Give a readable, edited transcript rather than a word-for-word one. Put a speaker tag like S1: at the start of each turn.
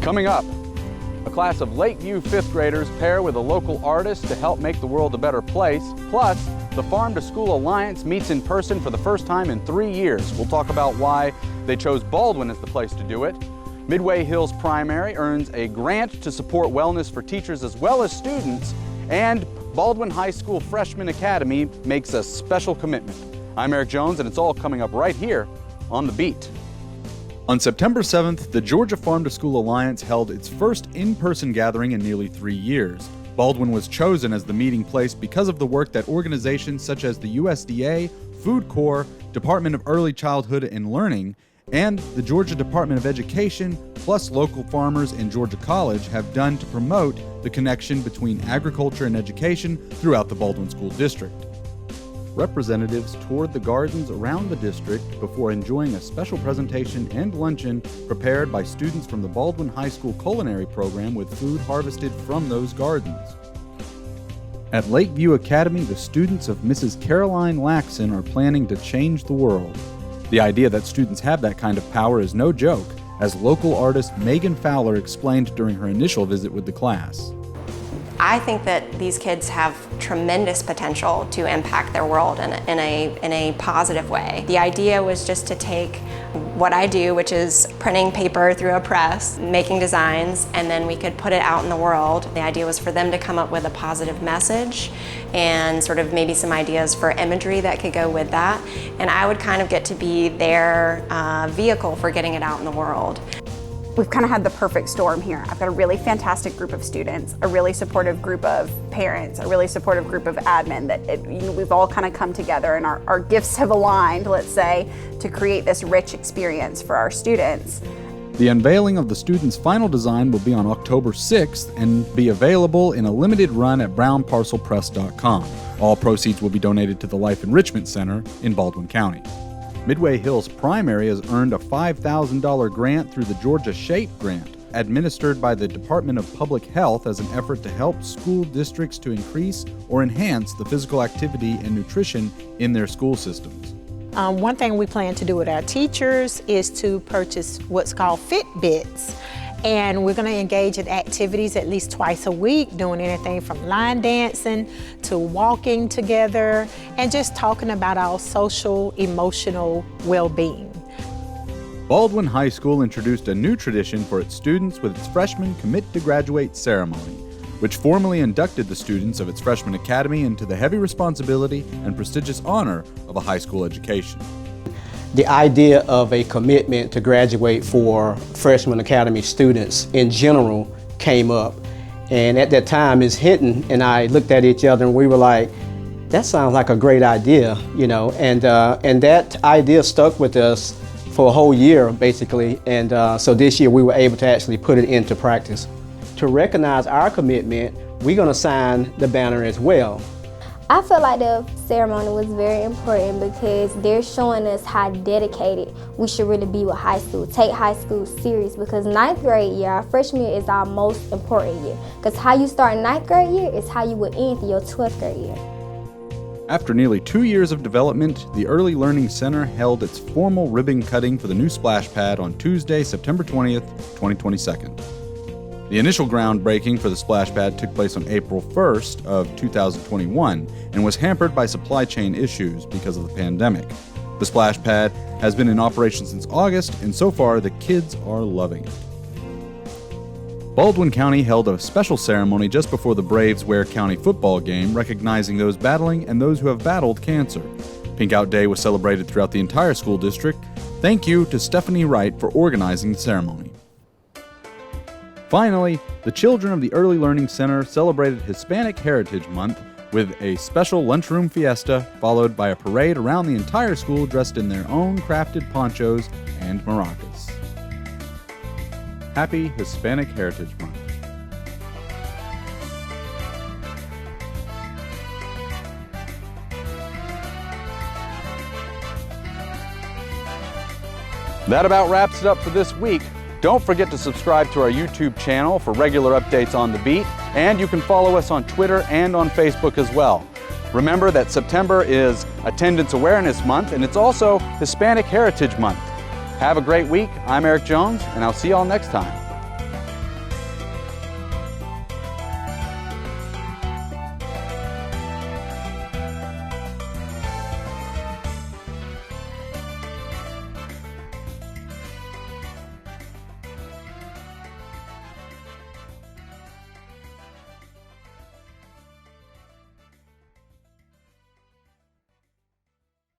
S1: Coming up, a class of Lakeview 5th graders pair with a local artist to help make the world a better place. Plus, the Farm to School Alliance meets in person for the first time in 3 years. We'll talk about why they chose Baldwin as the place to do it. Midway Hills Primary earns a grant to support wellness for teachers as well as students. And Baldwin High School Freshman Academy makes a special commitment. I'm Eric Jones, and it's all coming up right here on The Beat. On September 7th, the Georgia Farm to School Alliance held its first in-person gathering in nearly 3 years. Baldwin was chosen as the meeting place because of the work that organizations such as the USDA, Food Corps, Department of Early Childhood and Learning, and the Georgia Department of Education, plus local farmers and Georgia College have done to promote the connection between agriculture and education throughout the Baldwin School District. Representatives toured the gardens around the district before enjoying a special presentation and luncheon prepared by students from the Baldwin High School culinary program with food harvested from those gardens. At Lakeview Academy, the students of Mrs. Caroline Laxon are planning to change the world. The idea that students have that kind of power is no joke, as local artist Megan Fowler explained during her initial visit with the class.
S2: I think that these kids have tremendous potential to impact their world in a positive way. The idea was just to take what I do, which is printing paper through a press, making designs, and then we could put it out in the world. The idea was for them to come up with a positive message and sort of maybe some ideas for imagery that could go with that. And I would kind of get to be their vehicle for getting it out in the world.
S3: We've kind of had the perfect storm here. I've got a really fantastic group of students, a really supportive group of parents, a really supportive group of admin that we've all kind of come together and our gifts have aligned, let's say, to create this rich experience for our students.
S1: The unveiling of the students' final design will be on October 6th and be available in a limited run at brownparcelpress.com. All proceeds will be donated to the Life Enrichment Center in Baldwin County. Midway Hills Primary has earned a $5,000 grant through the Georgia SHAPE grant, administered by the Department of Public Health as an effort to help school districts to increase or enhance the physical activity and nutrition in their school systems.
S4: One thing we plan to do with our teachers is to purchase what's called Fitbits. And we're going to engage in activities at least twice a week, doing anything from line dancing to walking together and just talking about our social, emotional well-being.
S1: Baldwin High School introduced a new tradition for its students with its freshman Commit to Graduate ceremony, which formally inducted the students of its freshman academy into the heavy responsibility and prestigious honor of a high school education.
S5: The idea of a commitment to graduate for freshman academy students in general came up. And at that time, Ms. Hinton and I looked at each other and we were like, that sounds like a great idea, you know, and that idea stuck with us for a whole year, basically. And so this year we were able to actually put it into practice. To recognize our commitment, we're gonna sign the banner as well.
S6: I feel like the ceremony was very important because they're showing us how dedicated we should really be with high school. Take high school serious because 9th grade year, our freshman year, is our most important year. Because how you start 9th grade year is how you would end your 12th grade year.
S1: After nearly 2 years of development, the Early Learning Center held its formal ribbon cutting for the new splash pad on Tuesday, September 20th, 2022. The initial groundbreaking for the splash pad took place on April 1st of 2021 and was hampered by supply chain issues because of the pandemic. The splash pad has been in operation since August, and so far the kids are loving it. Baldwin County held a special ceremony just before the Braves-Ware County football game, recognizing those battling and those who have battled cancer. Pink Out Day was celebrated throughout the entire school district. Thank you to Stephanie Wright for organizing the ceremony. Finally, the children of the Early Learning Center celebrated Hispanic Heritage Month with a special lunchroom fiesta, followed by a parade around the entire school dressed in their own crafted ponchos and maracas. Happy Hispanic Heritage Month. That about wraps it up for this week. Don't forget to subscribe to our YouTube channel for regular updates on The Beat, and you can follow us on Twitter and on Facebook as well. Remember that September is Attendance Awareness Month, and it's also Hispanic Heritage Month. Have a great week. I'm Eric Jones, and I'll see y'all next time.